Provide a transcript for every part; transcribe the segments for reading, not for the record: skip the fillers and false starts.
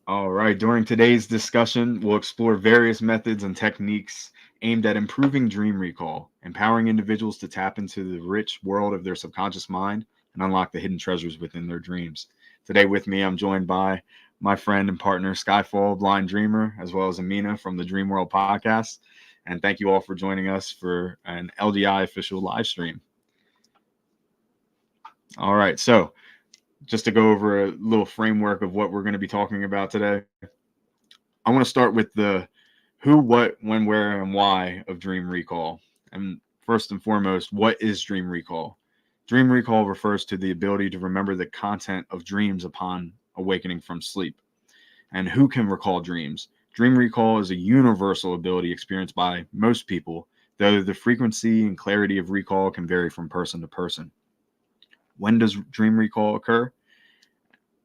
All right. During today's discussion, we'll explore various methods and techniques aimed at improving dream recall, empowering individuals to tap into the rich world of their subconscious mind and unlock the hidden treasures within their dreams. Today, with me, I'm joined by my friend and partner, Skyfall Blind Dreamer, as well as Amina from the Dream World podcast. And thank you all for joining us for an LDI official live stream. All right. So, just to go over a little framework of what we're going to be talking about today, I want to start with the who, what, when, where, and why of dream recall. And first and foremost, what is dream recall? Dream recall refers to the ability to remember the content of dreams upon awakening from sleep. And who can recall dreams? Dream recall is a universal ability experienced by most people, though the frequency and clarity of recall can vary from person to person. When does dream recall occur?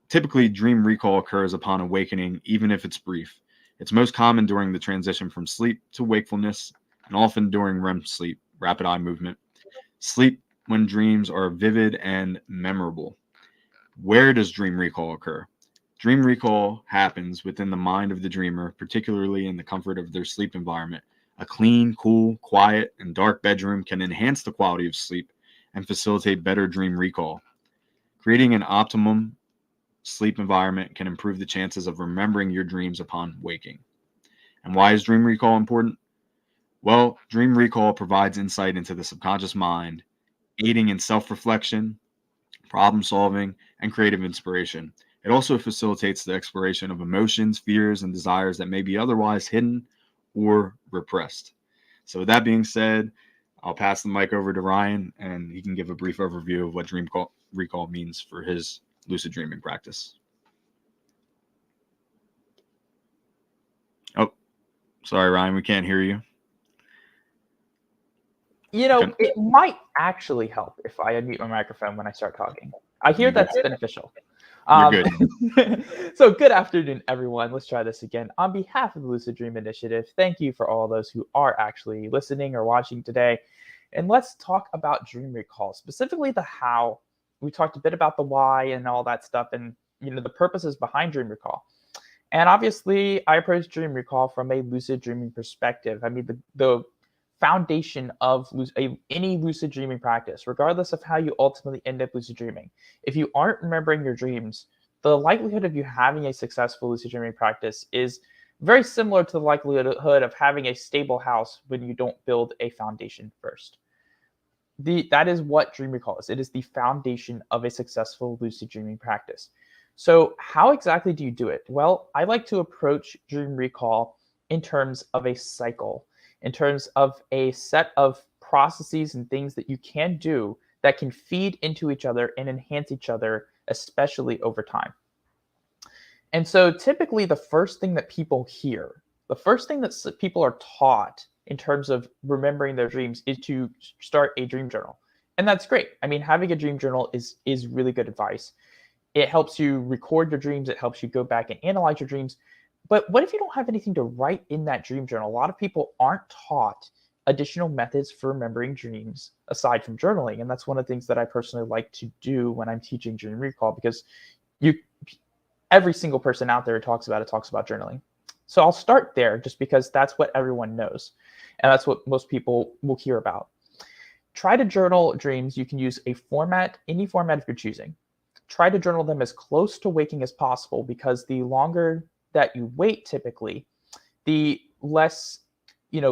Typically, dream recall occurs upon awakening, even if it's brief. It's most common during the transition from sleep to wakefulness, and often during REM sleep, rapid eye movement. Sleep when dreams are vivid and memorable. Where does dream recall occur? Dream recall happens within the mind of the dreamer, particularly in the comfort of their sleep environment. A clean, cool, quiet, and dark bedroom can enhance the quality of sleep and facilitate better dream recall. Creating an optimum sleep environment can improve the chances of remembering your dreams upon waking. And why is dream recall important? Well, dream recall provides insight into the subconscious mind, aiding in self reflection, problem solving, and creative inspiration. It also facilitates the exploration of emotions, fears, and desires that may be otherwise hidden or repressed. So, with that being said, I'll pass the mic over to Ryan and he can give a brief overview of what recall means for his lucid dreaming practice. Oh, sorry, Ryan, we can't hear you. Okay. It might actually help if I unmute my microphone when I start talking. I hear that's beneficial. You're good. So good afternoon, everyone. Let's try this again. On behalf of the Lucid Dream Initiative, thank you for all those who are actually listening or watching today. And let's talk about dream recall, specifically the how. We talked a bit about the why and all that stuff and the purposes behind dream recall. And obviously, I approach dream recall from a lucid dreaming perspective. I mean, the foundation of any lucid dreaming practice, regardless of how you ultimately end up lucid dreaming. If you aren't remembering your dreams, the likelihood of you having a successful lucid dreaming practice is very similar to the likelihood of having a stable house when you don't build a foundation first. That is what dream recall is. It is the foundation of a successful lucid dreaming practice. So how exactly do you do it? Well, I like to approach dream recall in terms of a cycle, in terms of a set of processes and things that you can do that can feed into each other and enhance each other, especially over time. And so typically the first thing that people hear, the first thing that people are taught in terms of remembering their dreams is to start a dream journal. And that's great. I mean, having a dream journal is really good advice. It helps you record your dreams. It helps you go back and analyze your dreams. But what if you don't have anything to write in that dream journal? A lot of people aren't taught additional methods for remembering dreams aside from journaling. And that's one of the things that I personally like to do when I'm teaching dream recall, because every single person out there talks about journaling. So I'll start there just because that's what everyone knows. And that's what most people will hear about. Try to journal dreams. You can use a format, any format of your choosing. Try to journal them as close to waking as possible, because the longer that you wait, typically, the less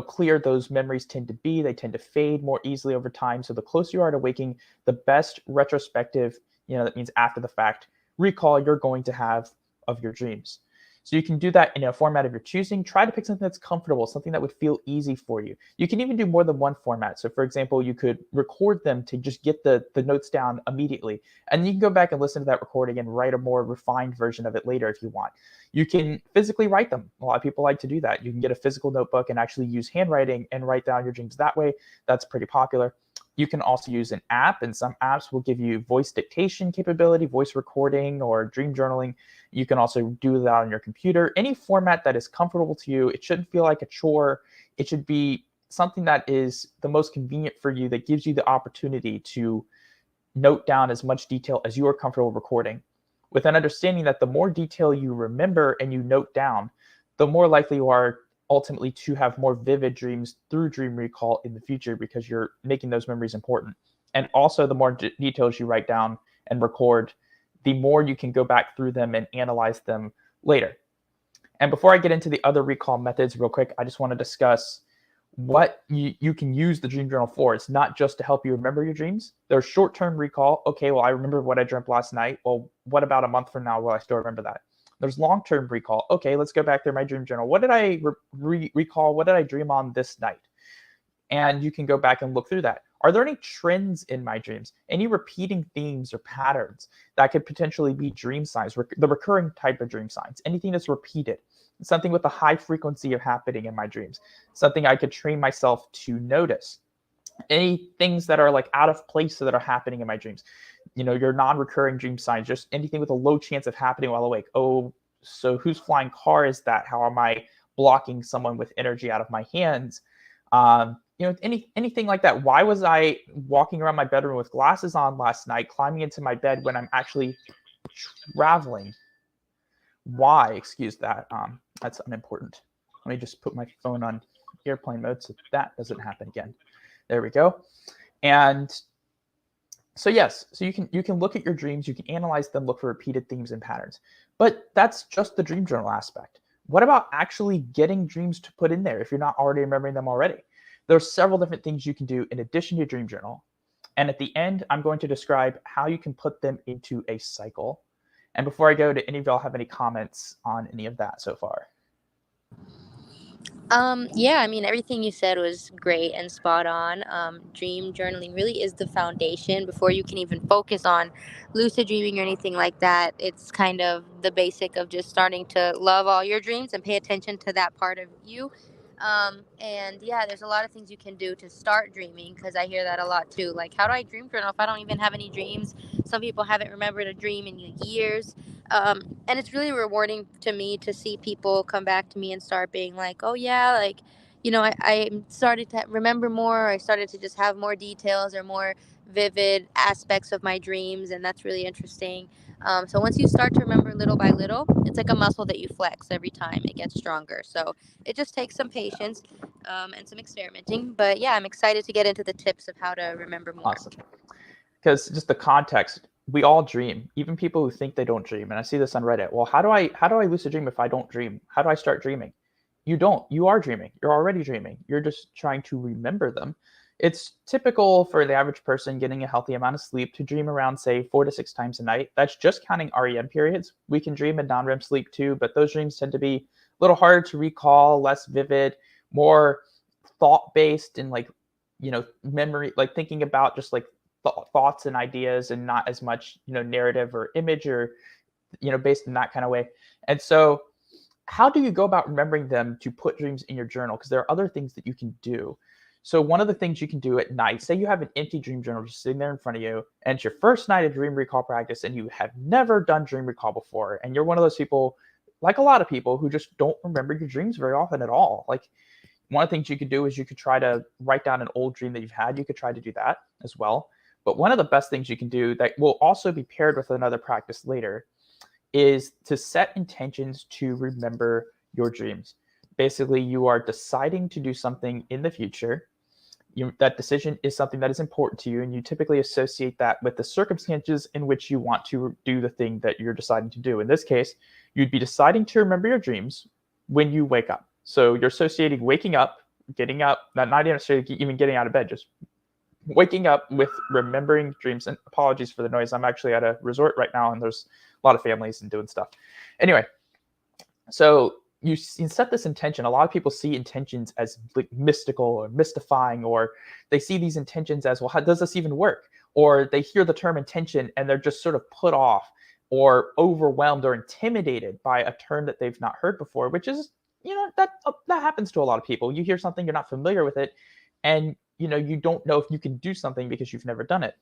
clear those memories tend to be. They tend to fade more easily over time. So the closer you are to waking, the best retrospective, that means after the fact, recall you're going to have of your dreams. So you can do that in a format of your choosing. Try to pick something that's comfortable, something that would feel easy for you. You can even do more than one format. So for example, you could record them to just get the notes down immediately. And you can go back and listen to that recording and write a more refined version of it later if you want. You can physically write them. A lot of people like to do that. You can get a physical notebook and actually use handwriting and write down your dreams that way. That's pretty popular. You can also use an app, and some apps will give you voice dictation capability, voice recording, or dream journaling. You can also do that on your computer. Any format that is comfortable to you. It shouldn't feel like a chore. It should be something that is the most convenient for you, that gives you the opportunity to note down as much detail as you are comfortable recording. with an understanding that the more detail you remember and you note down, the more likely you are ultimately to have more vivid dreams through dream recall in the future, because you're making those memories important. And also, the more details you write down and record, the more you can go back through them and analyze them later. And before I get into the other recall methods real quick, I just want to discuss what you can use the dream journal for. It's not just to help you remember your dreams. There's short-term recall. Okay, well, I remember what I dreamt last night. Well, what about a month from now? Will I still remember that? There's long-term recall. Okay, let's go back through my dream journal. What did I recall? What did I dream on this night? And you can go back and look through that. Are there any trends in my dreams? Any repeating themes or patterns that could potentially be dream signs, the recurring type of dream signs, anything that's repeated, something with a high frequency of happening in my dreams, something I could train myself to notice, any things that are like out of place that are happening in my dreams, your non-recurring dream signs, just anything with a low chance of happening while awake. Oh, so whose flying car is that? How am I blocking someone with energy out of my hands? Anything like that. Why was I walking around my bedroom with glasses on last night, climbing into my bed when I'm actually traveling? Why? Excuse that. That's unimportant. Let me just put my phone on airplane mode so that doesn't happen again. There we go. And so yes, so you can look at your dreams, you can analyze them, look for repeated themes and patterns. But that's just the dream journal aspect. What about actually getting dreams to put in there if you're not already remembering them already? There's several different things you can do in addition to your dream journal. And at the end, I'm going to describe how you can put them into a cycle. And before I go, do any of y'all have any comments on any of that so far? Yeah, I mean, everything you said was great and spot on. Dream journaling really is the foundation before you can even focus on lucid dreaming or anything like that. It's kind of the basic of just starting to love all your dreams and pay attention to that part of you. And yeah, there's a lot of things you can do to start dreaming, because I hear that a lot too. Like, how do I dream journal if I don't even have any dreams? Some people haven't remembered a dream in years. And it's really rewarding to me to see people come back to me and start being like, oh yeah, like, I started to remember more. I started to just have more details or more vivid aspects of my dreams, and that's really interesting. So once you start to remember little by little, it's like a muscle that you flex every time it gets stronger. So it just takes some patience and some experimenting. But yeah, I'm excited to get into the tips of how to remember more. Awesome. Because just the context, we all dream, even people who think they don't dream. And I see this on Reddit. Well, how do I lucid dream if I don't dream? How do I start dreaming? You don't. You are dreaming. You're already dreaming. You're just trying to remember them. It's typical for the average person getting a healthy amount of sleep to dream around, say, 4 to 6 times a night. That's just counting REM periods. We can dream in non-REM sleep too, but those dreams tend to be a little harder to recall, less vivid, more thought-based, and memory, like thinking about just like thoughts and ideas, and not as much narrative or image, or based in that kind of way. And so how do you go about remembering them to put dreams in your journal? Because there are other things that you can do. So one of the things you can do at night, say you have an empty dream journal just sitting there in front of you, and it's your first night of dream recall practice, and you have never done dream recall before, and you're one of those people, like a lot of people, who just don't remember your dreams very often at all. Like, one of the things you could do is you could try to write down an old dream that you've had. You could try to do that as well. But one of the best things you can do that will also be paired with another practice later is to set intentions to remember your dreams. Basically, you are deciding to do something in the future. That decision is something that is important to you, and you typically associate that with the circumstances in which you want to do the thing that you're deciding to do. In this case, you'd be deciding to remember your dreams when you wake up. So you're associating waking up, getting up, not necessarily even getting out of bed, just waking up with remembering dreams. And apologies for the noise. I'm actually at a resort right now, and there's a lot of families and doing stuff. Anyway, so you set this intention. A lot of people see intentions as like mystical or mystifying, or they see these intentions as, well, how does this even work? Or they hear the term intention and they're just sort of put off or overwhelmed or intimidated by a term that they've not heard before, which is, that happens to a lot of people. You hear something, you're not familiar with it, and you don't know if you can do something because you've never done it.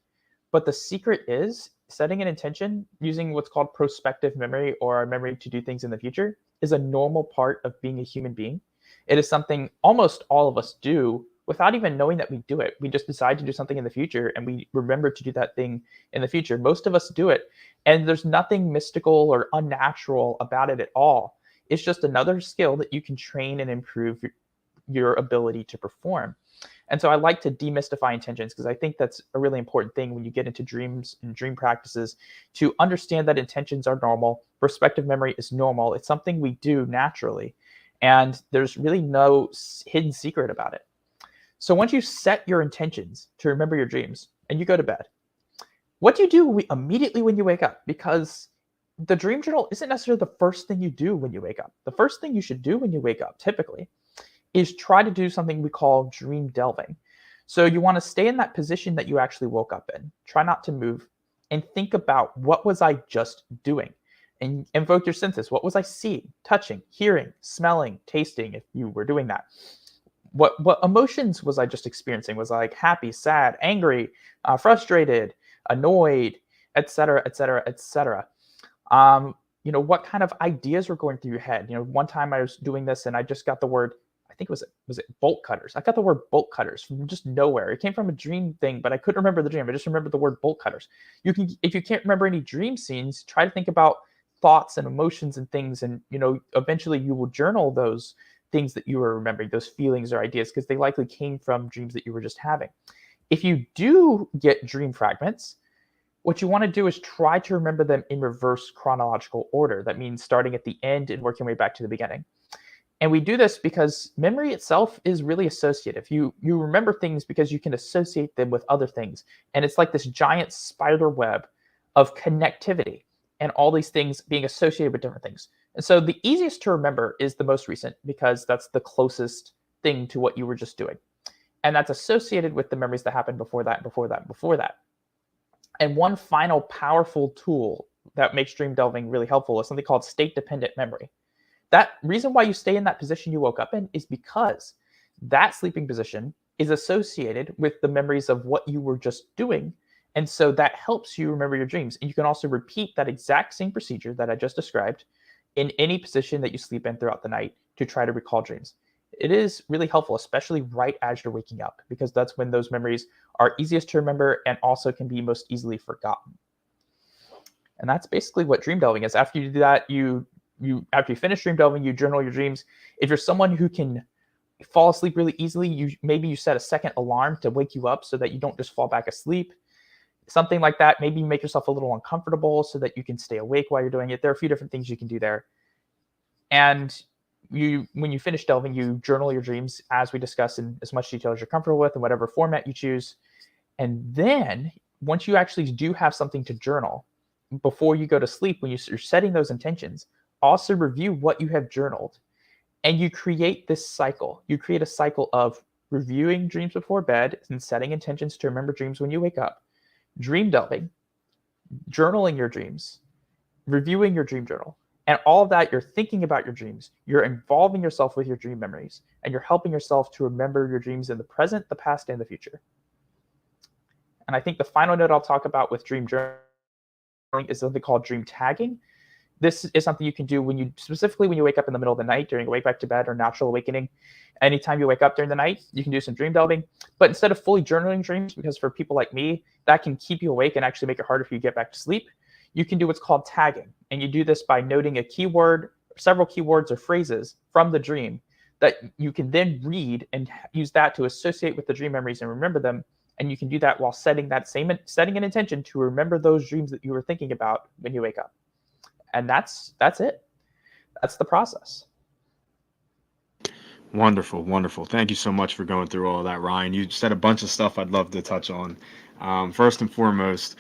But the secret is setting an intention using what's called prospective memory, or a memory to do things in the future, is a normal part of being a human being. It is something almost all of us do without even knowing that we do it. We just decide to do something in the future and we remember to do that thing in the future. Most of us do it, and there's nothing mystical or unnatural about it at all. It's just another skill that you can train and improve your ability to perform. And so I like to demystify intentions because I think that's a really important thing when you get into dreams and dream practices, to understand that intentions are normal. Perspective memory is normal. It's something we do naturally. And there's really no hidden secret about it. So once you set your intentions to remember your dreams and you go to bed, what do you do immediately when you wake up? Because the dream journal isn't necessarily the first thing you do when you wake up. The first thing you should do when you wake up, typically, is try to do something we call dream delving. So you want to stay in that position that you actually woke up in. Try not to move and think about, what was I just doing? And invoke your senses. What was I seeing, touching, hearing, smelling, tasting, if you were doing that? What emotions was I just experiencing? Was I like happy, sad, angry, frustrated, annoyed, etc., etc., etc.? What kind of ideas were going through your head? One time I was doing this and I just got the word, I think was it bolt cutters? I got the word bolt cutters from just nowhere. It came from a dream thing, but I couldn't remember the dream. I just remembered the word bolt cutters. If you can't remember any dream scenes, try to think about thoughts and emotions and things, and eventually you will journal those things that you were remembering, those feelings or ideas, because they likely came from dreams that you were just having. If you do get dream fragments, what you want to do is try to remember them in reverse chronological order. That means starting at the end and working way back to the beginning. And we do this because memory itself is really associative. You remember things because you can associate them with other things. And it's like this giant spider web of connectivity and all these things being associated with different things. And so the easiest to remember is the most recent, because that's the closest thing to what you were just doing. And that's associated with the memories that happened before that, before that, before that. And one final powerful tool that makes dream delving really helpful is something called state-dependent memory. That reason why you stay in that position you woke up in is because that sleeping position is associated with the memories of what you were just doing. And so that helps you remember your dreams. And you can also repeat that exact same procedure that I just described in any position that you sleep in throughout the night to try to recall dreams. It is really helpful, especially right as you're waking up, because that's when those memories are easiest to remember and also can be most easily forgotten. And that's basically what dream delving is. After you do that, after you finish dream delving, you journal your dreams. If you're someone who can fall asleep really easily, maybe you set a second alarm to wake you up so that you don't just fall back asleep. Something like that. Maybe you make yourself a little uncomfortable so that you can stay awake while you're doing it. There are a few different things you can do there. And when you finish delving, you journal your dreams, as we discussed, in as much detail as you're comfortable with, in whatever format you choose. And then once you actually do have something to journal, before you go to sleep, when you're setting those intentions, also review what you have journaled. And you create this cycle. You create a cycle of reviewing dreams before bed and setting intentions to remember dreams when you wake up, dream delving, journaling your dreams, reviewing your dream journal. And all of that, you're thinking about your dreams. You're involving yourself with your dream memories. And you're helping yourself to remember your dreams in the present, the past, and the future. And I think the final note I'll talk about with dream journaling is something called dream tagging. This is something you can do specifically when you wake up in the middle of the night during a wake back to bed or natural awakening. Anytime you wake up during the night, you can do some dream delving. But instead of fully journaling dreams, because for people like me, that can keep you awake and actually make it harder for you to get back to sleep, you can do what's called tagging. And you do this by noting a keyword, several keywords or phrases from the dream that you can then read and use that to associate with the dream memories and remember them. And you can do that while setting an intention to remember those dreams that you were thinking about when you wake up. And that's it. That's the process. Wonderful, wonderful. Thank you so much for going through all of that, Ryan. You said a bunch of stuff I'd love to touch on. First and foremost,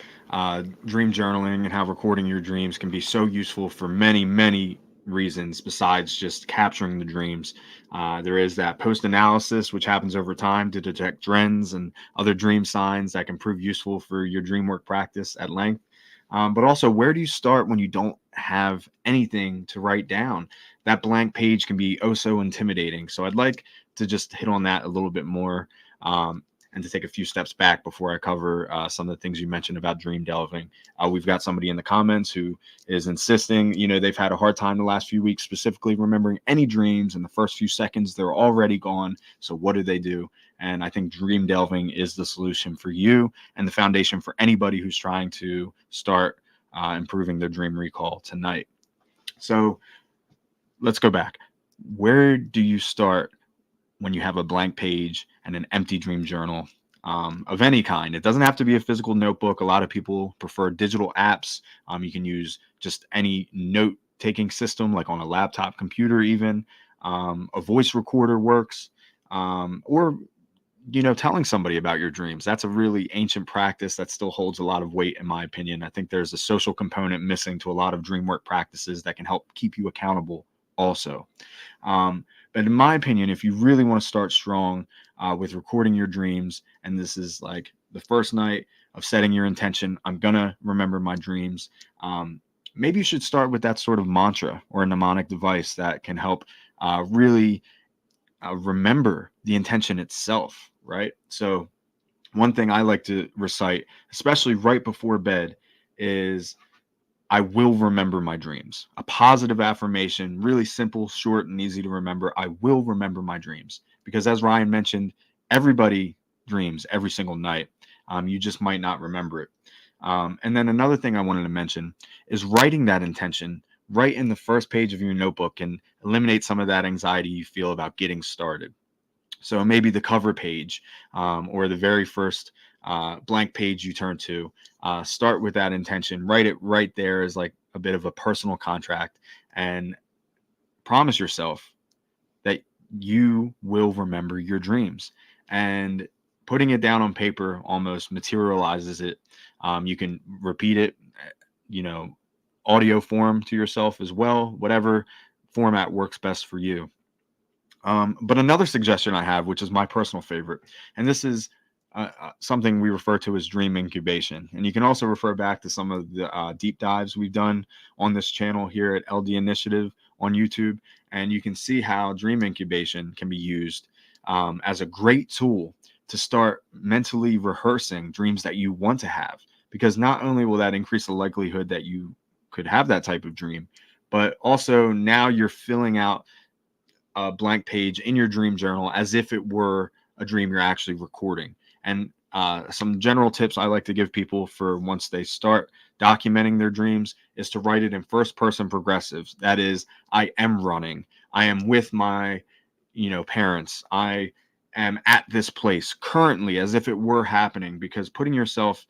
dream journaling and how recording your dreams can be so useful for many, many reasons besides just capturing the dreams. There is that post-analysis, which happens over time to detect trends and other dream signs that can prove useful for your dream work practice at length. But also, where do you start when you don't have anything to write down? That blank page can be oh so intimidating. So I'd like to just hit on that a little bit more. and to take a few steps back before I cover some of the things you mentioned about dream delving. We've got somebody in the comments who is insisting, they've had a hard time the last few weeks, specifically remembering any dreams. In the first few seconds, they're already gone. So what do they do? And I think dream delving is the solution for you and the foundation for anybody who's trying to start improving their dream recall tonight. So let's go back. Where do you start when you have a blank page and an empty dream journal of any kind? It doesn't have to be a physical notebook. A lot of people prefer digital apps. You can use just any note-taking system, like on a laptop computer even. A voice recorder works. Or telling somebody about your dreams. That's a really ancient practice that still holds a lot of weight, in my opinion. I think there's a social component missing to a lot of dream work practices that can help keep you accountable also. But in my opinion, if you really want to start strong with recording your dreams, and this is like the first night of setting your intention, I'm going to remember my dreams. Maybe you should start with that sort of mantra or a mnemonic device that can help really remember the intention itself, right? So one thing I like to recite, especially right before bed, is I will remember my dreams. A positive affirmation, really simple, short, and easy to remember. I will remember my dreams. Because as Ryan mentioned, everybody dreams every single night. You just might not remember it. And then another thing I wanted to mention is writing that intention right in the first page of your notebook can eliminate some of that anxiety you feel about getting started. So maybe the cover page or the very first blank page you turn to, start with that intention, write it right there as like a bit of a personal contract, and promise yourself that you will remember your dreams. And putting it down on paper almost materializes it. You can repeat it, audio form to yourself as well, whatever format works best for you. But another suggestion I have, which is my personal favorite, and this is something we refer to as dream incubation. And you can also refer back to some of the deep dives we've done on this channel here at LD Initiative on YouTube. And you can see how dream incubation can be used as a great tool to start mentally rehearsing dreams that you want to have. Because not only will that increase the likelihood that you could have that type of dream, but also now you're filling out a blank page in your dream journal as if it were a dream you're actually recording. And some general tips I like to give people for once they start documenting their dreams is to write it in first person progressives. That is, I am running. I am with my, parents. I am at this place currently as if it were happening, because putting yourself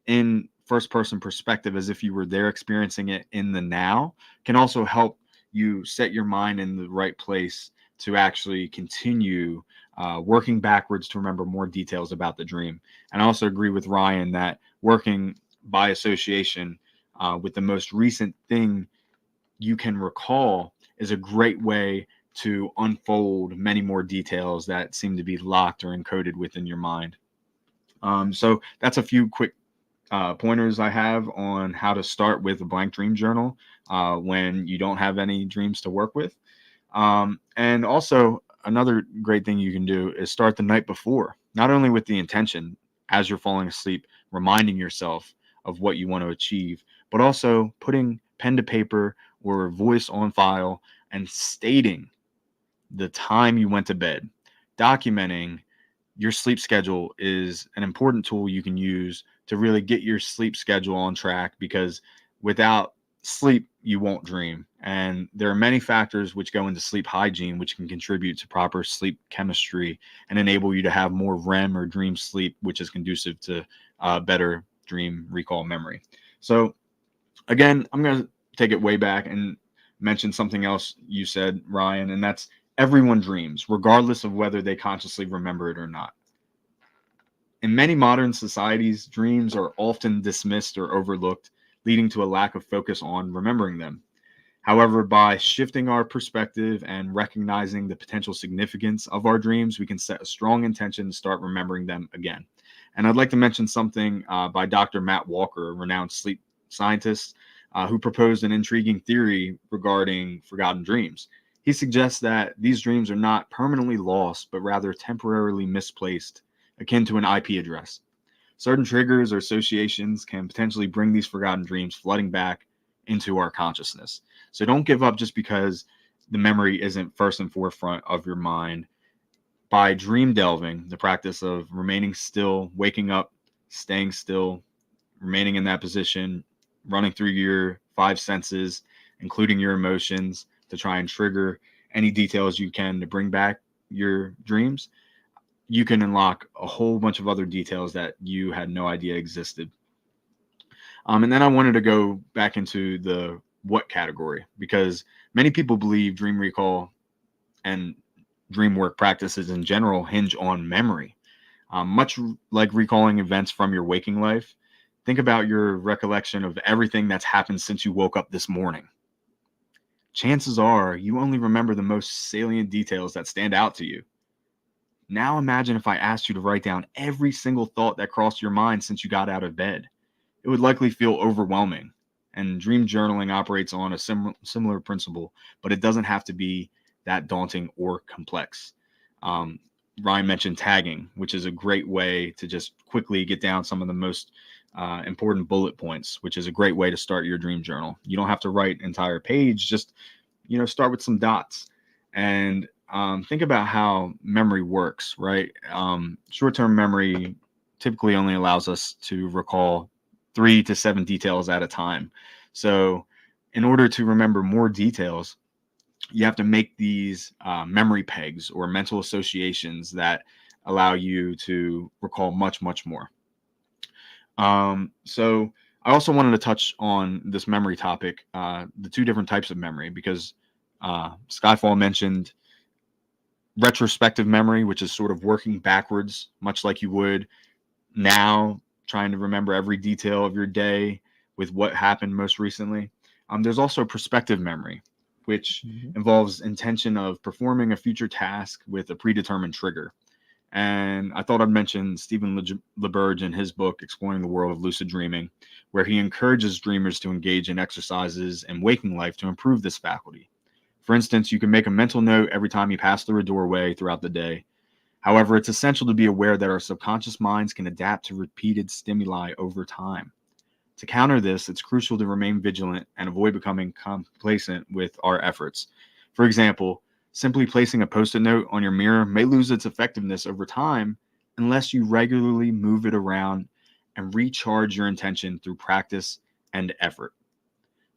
in first person perspective as if you were there experiencing it in the now can also help you set your mind in the right place to actually continue working backwards to remember more details about the dream. And I also agree with Ryan that working by association with the most recent thing you can recall is a great way to unfold many more details that seem to be locked or encoded within your mind. So that's a few quick pointers I have on how to start with a blank dream journal when you don't have any dreams to work with. And also another great thing you can do is start the night before, not only with the intention as you're falling asleep, reminding yourself of what you want to achieve, but also putting pen to paper or voice on file and stating the time you went to bed. Documenting your sleep schedule is an important tool you can use to really get your sleep schedule on track, because without sleep, you won't dream. And there are many factors which go into sleep hygiene, which can contribute to proper sleep chemistry and enable you to have more REM or dream sleep, which is conducive to better dream recall memory. So again, I'm going to take it way back and mention something else you said, Ryan, and that's everyone dreams, regardless of whether they consciously remember it or not. In many modern societies, dreams are often dismissed or overlooked, leading to a lack of focus on remembering them. However, by shifting our perspective and recognizing the potential significance of our dreams, we can set a strong intention to start remembering them again. And I'd like to mention something by Dr. Matt Walker, a renowned sleep scientist, who proposed an intriguing theory regarding forgotten dreams. He suggests that these dreams are not permanently lost, but rather temporarily misplaced akin to an IP address. Certain triggers or associations can potentially bring these forgotten dreams flooding back into our consciousness. So don't give up just because the memory isn't first and forefront of your mind. By dream delving, the practice of remaining still, waking up, staying still, remaining in that position, running through your five senses, including your emotions, to try and trigger any details you can to bring back your dreams, you can unlock a whole bunch of other details that you had no idea existed. And then I wanted to go back into the what category, because many people believe dream recall and dream work practices in general hinge on memory. Much like recalling events from your waking life, think about your recollection of everything that's happened since you woke up this morning. Chances are you only remember the most salient details that stand out to you. Now imagine if I asked you to write down every single thought that crossed your mind since you got out of bed. It would likely feel overwhelming. And dream journaling operates on a similar principle, but it doesn't have to be that daunting or complex. Ryan mentioned tagging, which is a great way to just quickly get down some of the most important bullet points, which is a great way to start your dream journal. You don't have to write an entire page, just start with some dots. And think about how memory works, right? Short-term memory typically only allows us to recall 3 to 7 details at a time. So in order to remember more details, you have to make these memory pegs or mental associations that allow you to recall much, much more. So I also wanted to touch on this memory topic, the two different types of memory, because Skyfall mentioned retrospective memory, which is sort of working backwards, much like you would now, trying to remember every detail of your day with what happened most recently. There's also prospective memory, which involves intention of performing a future task with a predetermined trigger. And I thought I'd mention Stephen LeBurge in his book, Exploring the World of Lucid Dreaming, where he encourages dreamers to engage in exercises and waking life to improve this faculty. For instance, you can make a mental note every time you pass through a doorway throughout the day. However, it's essential to be aware that our subconscious minds can adapt to repeated stimuli over time. To counter this, it's crucial to remain vigilant and avoid becoming complacent with our efforts. For example, simply placing a post-it note on your mirror may lose its effectiveness over time unless you regularly move it around and recharge your intention through practice and effort.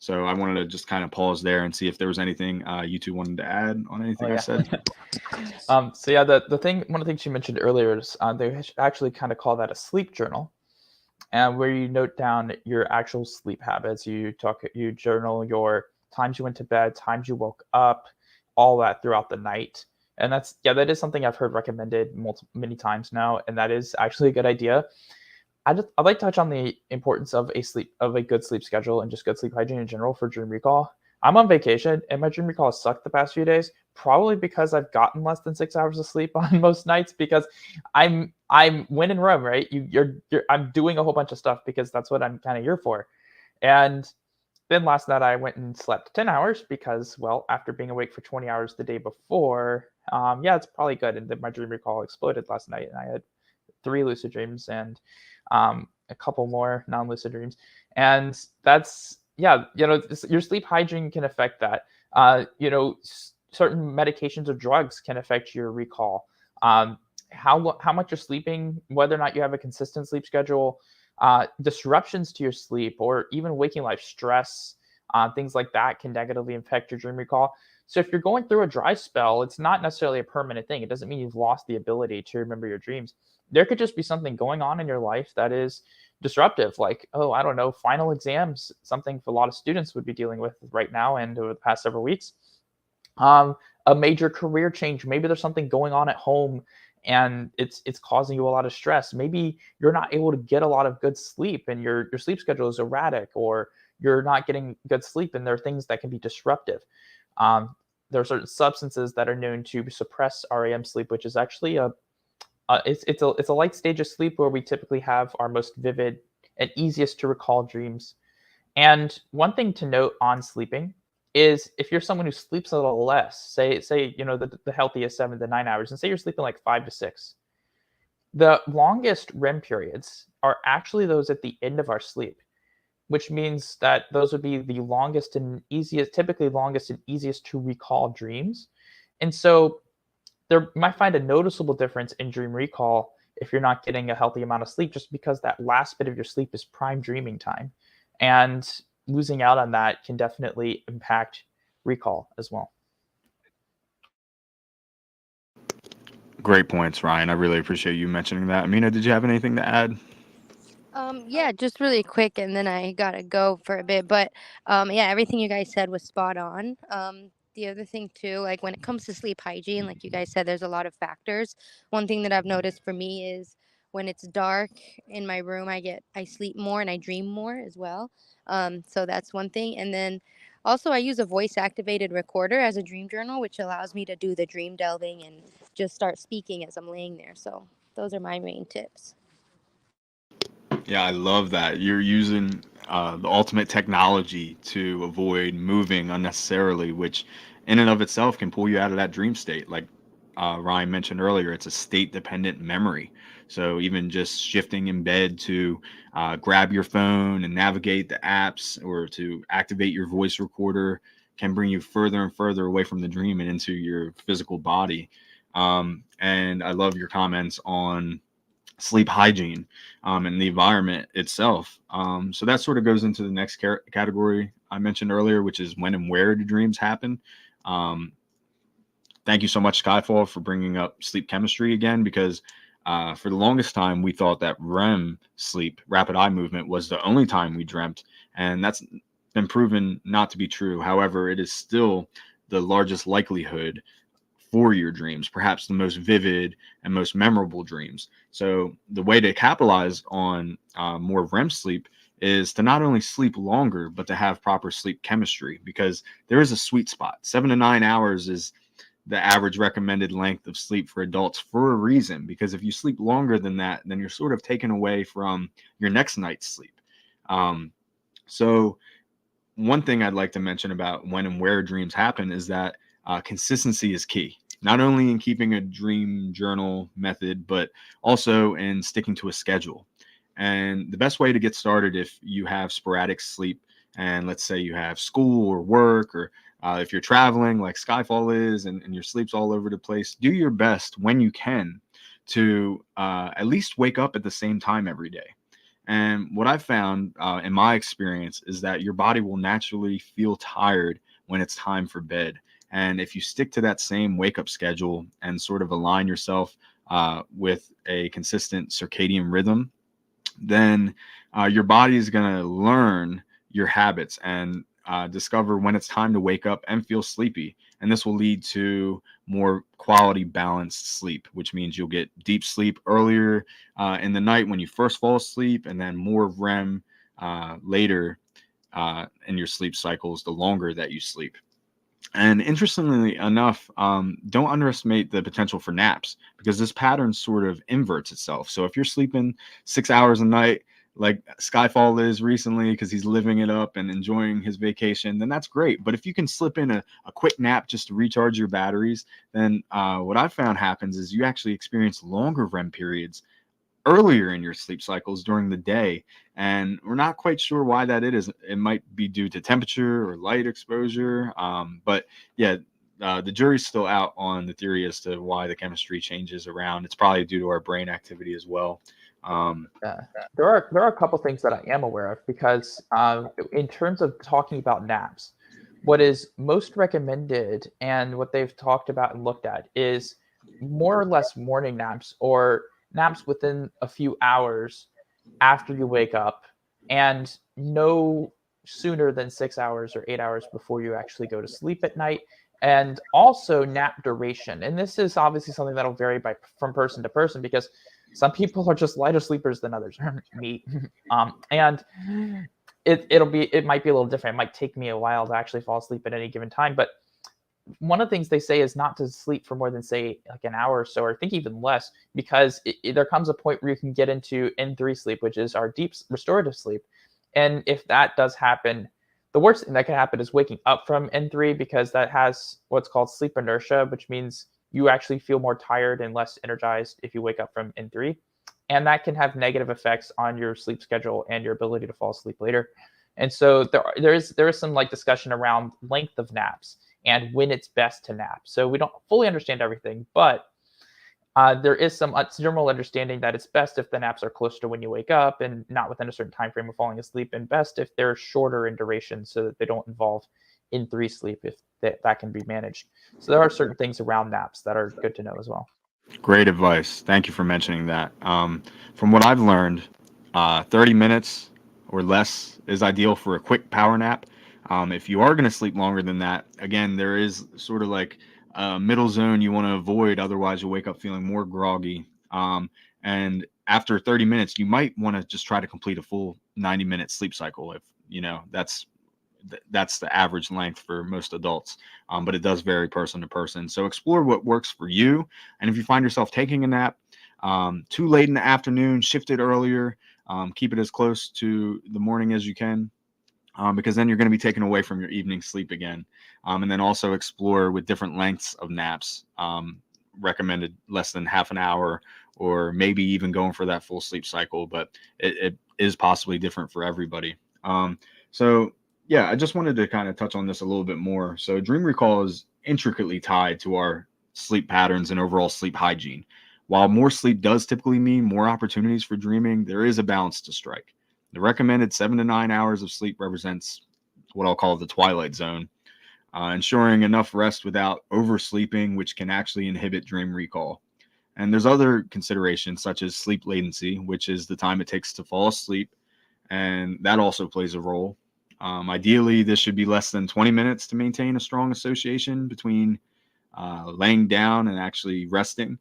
So I wanted to just kind of pause there and see if there was anything you two wanted to add on anything I said. So yeah, the thing, one of the things you mentioned earlier is they actually kind of call that a sleep journal, and where you note down your actual sleep habits. You journal your times you went to bed, times you woke up, all that throughout the night. And that is something I've heard recommended many times now, and that is actually a good idea. I'd like to touch on the importance of a good sleep schedule and just good sleep hygiene in general for dream recall. I'm on vacation and my dream recall has sucked the past few days, probably because I've gotten less than 6 hours of sleep on most nights, because I'm when in Rome, right? I'm doing a whole bunch of stuff because that's what I'm kind of here for. And then last night I went and slept 10 hours because, well, after being awake for 20 hours the day before, it's probably good. And then my dream recall exploded last night and I had 3 lucid dreams and a couple more non-lucid dreams. And that's, your sleep hygiene can affect that. Certain medications or drugs can affect your recall. How much you're sleeping, whether or not you have a consistent sleep schedule, disruptions to your sleep, or even waking life stress, things like that can negatively affect your dream recall. So if you're going through a dry spell, it's not necessarily a permanent thing. It doesn't mean you've lost the ability to remember your dreams. There could just be something going on in your life that is disruptive, like, I don't know, final exams, something a lot of students would be dealing with right now and over the past several weeks. A major career change. Maybe there's something going on at home and it's causing you a lot of stress. Maybe you're not able to get a lot of good sleep and your sleep schedule is erratic, or you're not getting good sleep and there are things that can be disruptive. There are certain substances that are known to suppress REM sleep, which is actually it's a light stage of sleep where we typically have our most vivid and easiest to recall dreams. And one thing to note on sleeping is if you're someone who sleeps a little less, say the healthiest 7 to 9 hours, and say you're sleeping like 5 to 6, The longest REM periods are actually those at the end of our sleep, which means that those would be the longest and easiest, typically longest and easiest to recall dreams. And so there might find a noticeable difference in dream recall if you're not getting a healthy amount of sleep, just because that last bit of your sleep is prime dreaming time. And losing out on that can definitely impact recall as well. Great points, Ryan. I really appreciate you mentioning that. Amina, did you have anything to add? Yeah, just really quick, and then I gotta go for a bit. But yeah, everything you guys said was spot on. The other thing too, like when it comes to sleep hygiene, like you guys said, there's a lot of factors. One thing that I've noticed for me is when it's dark in my room, I sleep more and I dream more as well. So that's one thing. And then also I use a voice activated recorder as a dream journal, which allows me to do the dream delving and just start speaking as I'm laying there. So those are my main tips. Yeah, I love that. You're using the ultimate technology to avoid moving unnecessarily, which in and of itself can pull you out of that dream state. Like Ryan mentioned earlier, it's a state dependent memory. So even just shifting in bed to grab your phone and navigate the apps or to activate your voice recorder can bring you further and further away from the dream and into your physical body. And I love your comments on sleep hygiene and the environment itself. So that sort of goes into the next category I mentioned earlier, which is when and where do dreams happen. Um, Thank you so much, Skyfall, for bringing up sleep chemistry again, because for the longest time we thought that REM sleep, rapid eye movement, was the only time we dreamt, and that's been proven not to be true. However, it is still the largest likelihood for your dreams, perhaps the most vivid and most memorable dreams. So the way to capitalize on more REM sleep is to not only sleep longer, but to have proper sleep chemistry, because there is a sweet spot. 7 to 9 hours is the average recommended length of sleep for adults for a reason, because if you sleep longer than that, then you're sort of taken away from your next night's sleep. So one thing I'd like to mention about when and where dreams happen is that consistency is key, not only in keeping a dream journal method, but also in sticking to a schedule. And the best way to get started, if you have sporadic sleep, and let's say you have school or work, or if you're traveling like Skyfall is, and your sleep's all over the place, do your best when you can to at least wake up at the same time every day. And what I've found in my experience is that your body will naturally feel tired when it's time for bed. And if you stick to that same wake up schedule and sort of align yourself with a consistent circadian rhythm, then your body is going to learn your habits and discover when it's time to wake up and feel sleepy. And this will lead to more quality balanced sleep, which means you'll get deep sleep earlier in the night when you first fall asleep, and then more REM later in your sleep cycles, the longer that you sleep. And interestingly enough, don't underestimate the potential for naps, because this pattern sort of inverts itself. So if you're sleeping 6 hours a night, like Skyfall is recently, because he's living it up and enjoying his vacation, then that's great. But if you can slip in a quick nap just to recharge your batteries, then what I've found happens is you actually experience longer REM periods earlier in your sleep cycles during the day. And we're not quite sure why that it is. It might be due to temperature or light exposure. But yeah, the jury's still out on the theory as to why the chemistry changes around. It's probably due to our brain activity as well. Yeah. There are a couple things that I am aware of, because in terms of talking about naps, what is most recommended and what they've talked about and looked at is more or less morning naps, or naps within a few hours after you wake up, and no sooner than 6 hours or 8 hours before you actually go to sleep at night. And also nap duration. And this is obviously something that'll vary from person to person, because some people are just lighter sleepers than others. Me. And it might be a little different. It might take me a while to actually fall asleep at any given time. But one of the things they say is not to sleep for more than, say, like an hour or so, or I think even less, because there comes a point where you can get into N3 sleep, which is our deep restorative sleep. And if that does happen, the worst thing that can happen is waking up from N3, because that has what's called sleep inertia, which means you actually feel more tired and less energized if you wake up from N3. And that can have negative effects on your sleep schedule and your ability to fall asleep later. And so there is some like discussion around length of naps and when it's best to nap. So we don't fully understand everything, but there is some general understanding that it's best if the naps are close to when you wake up and not within a certain time frame of falling asleep, and best if they're shorter in duration so that they don't involve N3 sleep if that can be managed. So there are certain things around naps that are good to know as well. Great advice. Thank you for mentioning that. From what I've learned, 30 minutes or less is ideal for a quick power nap. If you are going to sleep longer than that, again, there is sort of like a middle zone you want to avoid. Otherwise, you'll wake up feeling more groggy. And after 30 minutes, you might want to just try to complete a full 90-minute sleep cycle. If that's the average length for most adults, but it does vary person to person. So explore what works for you. And if you find yourself taking a nap too late in the afternoon, shift it earlier. Keep it as close to the morning as you can, because then you're going to be taken away from your evening sleep again. And then also explore with different lengths of naps, recommended less than half an hour, or maybe even going for that full sleep cycle, but it is possibly different for everybody. So yeah, I just wanted to kind of touch on this a little bit more. So dream recall is intricately tied to our sleep patterns and overall sleep hygiene. While more sleep does typically mean more opportunities for dreaming, there is a balance to strike. The recommended 7 to 9 hours of sleep represents what I'll call the twilight zone, ensuring enough rest without oversleeping, which can actually inhibit dream recall. And there's other considerations such as sleep latency, which is the time it takes to fall asleep, and that also plays a role. Ideally, this should be less than 20 minutes to maintain a strong association between laying down and actually resting.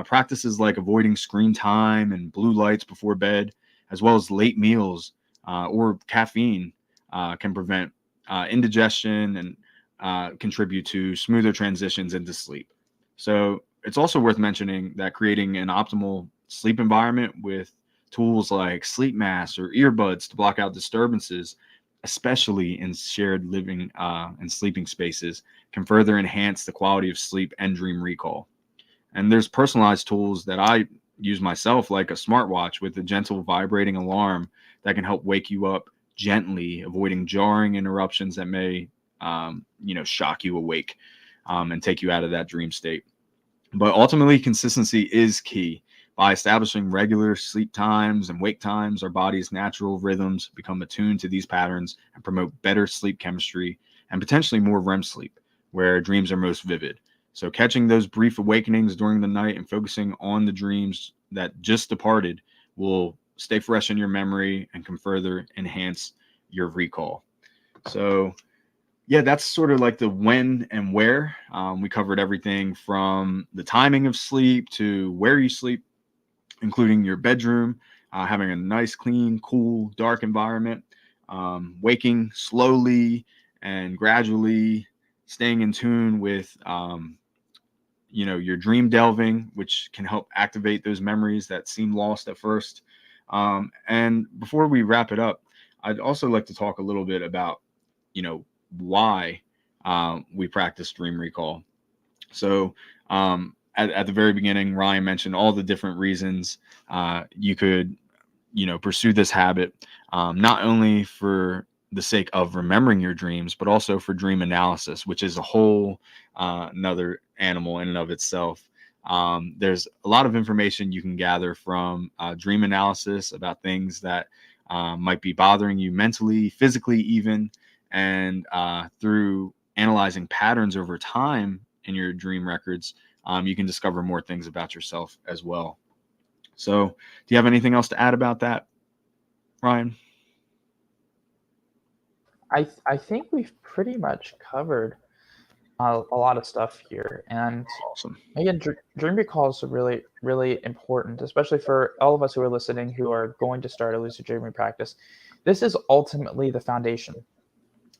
Practices like avoiding screen time and blue lights before bed, as well as late meals or caffeine, can prevent indigestion and contribute to smoother transitions into sleep. So it's also worth mentioning that creating an optimal sleep environment with tools like sleep masks or earbuds to block out disturbances, especially in shared living and sleeping spaces, can further enhance the quality of sleep and dream recall. And there's personalized tools that I use myself, like a smartwatch with a gentle vibrating alarm that can help wake you up gently, avoiding jarring interruptions that may, shock you awake and take you out of that dream state. But ultimately, consistency is key. By establishing regular sleep times and wake times, our body's natural rhythms become attuned to these patterns and promote better sleep chemistry and potentially more REM sleep, where dreams are most vivid. So catching those brief awakenings during the night and focusing on the dreams that just departed will stay fresh in your memory and can further enhance your recall. So yeah, that's sort of like the when and where. We covered everything from the timing of sleep to where you sleep, including your bedroom, having a nice, clean, cool, dark environment, waking slowly and gradually, staying in tune with, your dream delving, which can help activate those memories that seem lost at first. And before we wrap it up, I'd also like to talk a little bit about, why we practice dream recall. So at the very beginning, Ryan mentioned all the different reasons you could, pursue this habit, not only for the sake of remembering your dreams, but also for dream analysis, which is a whole another animal in and of itself. There's a lot of information you can gather from dream analysis about things that might be bothering you mentally, physically, even, and through analyzing patterns over time in your dream records, you can discover more things about yourself as well. So, do you have anything else to add about that, Ryan? I think we've pretty much covered a lot of stuff here. And Awesome. again, dream recalls are really, really important, especially for all of us who are listening who are going to start a lucid dreaming practice. This is ultimately the foundation.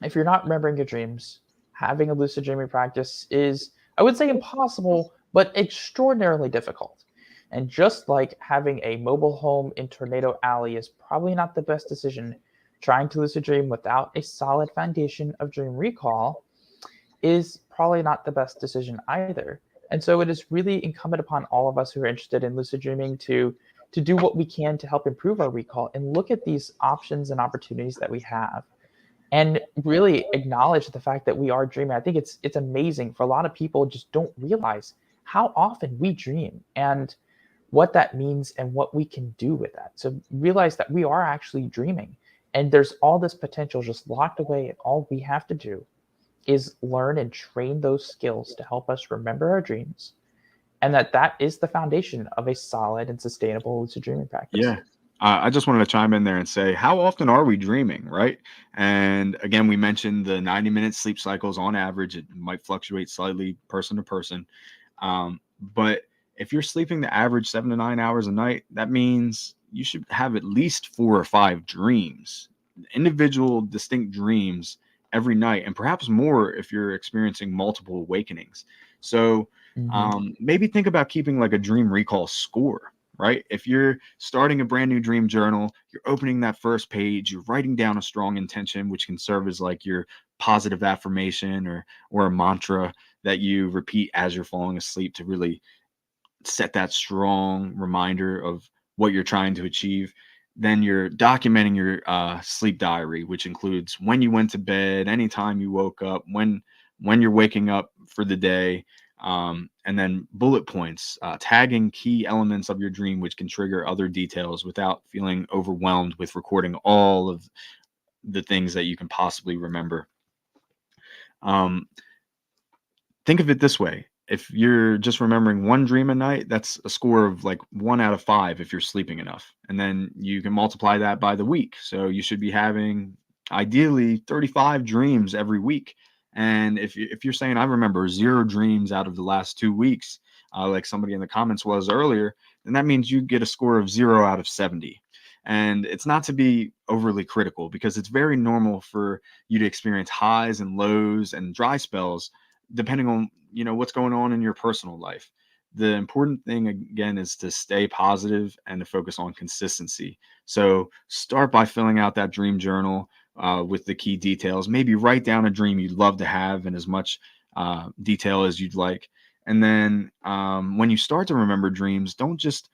If you're not remembering your dreams, having a lucid dreaming practice is, I would say, impossible, but extraordinarily difficult. And just like having a mobile home in Tornado Alley is probably not the best decision, trying to lucid dream without a solid foundation of dream recall is probably not the best decision either. And so it is really incumbent upon all of us who are interested in lucid dreaming to do what we can to help improve our recall and look at these options and opportunities that we have and really acknowledge the fact that we are dreaming. I think it's amazing. For a lot of people just don't realize how often we dream and what that means and what we can do with that. So realize that we are actually dreaming and there's all this potential just locked away, and all we have to do is learn and train those skills to help us remember our dreams, and that is the foundation of a solid and sustainable lucid dreaming practice. Yeah. I just wanted to chime in there and say, how often are we dreaming, right? And again, we mentioned the 90-minute sleep cycles on average. It might fluctuate slightly person to person. But if you're sleeping the average 7 to 9 hours a night, that means you should have at least 4 or 5 dreams, individual distinct dreams every night, and perhaps more if you're experiencing multiple awakenings. So maybe think about keeping like a dream recall score, right? If you're starting a brand new dream journal, you're opening that first page, you're writing down a strong intention, which can serve as like your positive affirmation or a mantra that you repeat as you're falling asleep to really set that strong reminder of what you're trying to achieve. Then you're documenting your sleep diary, which includes when you went to bed, anytime you woke up, when you're waking up for the day, and then bullet points, tagging key elements of your dream, which can trigger other details without feeling overwhelmed with recording all of the things that you can possibly remember. Think of it this way. If you're just remembering one dream a night, that's a score of like 1 out of 5 if you're sleeping enough. And then you can multiply that by the week. So you should be having ideally 35 dreams every week. And if you're saying I remember 0 dreams out of the last 2 weeks, like somebody in the comments was earlier, then that means you get a score of 0 out of 70. And it's not to be overly critical because it's very normal for you to experience highs and lows and dry spells depending on what's going on in your personal life. The important thing again is to stay positive and to focus on consistency. So start by filling out that dream journal with the key details. Maybe write down a dream you'd love to have in as much detail as you'd like. And then when you start to remember dreams, don't just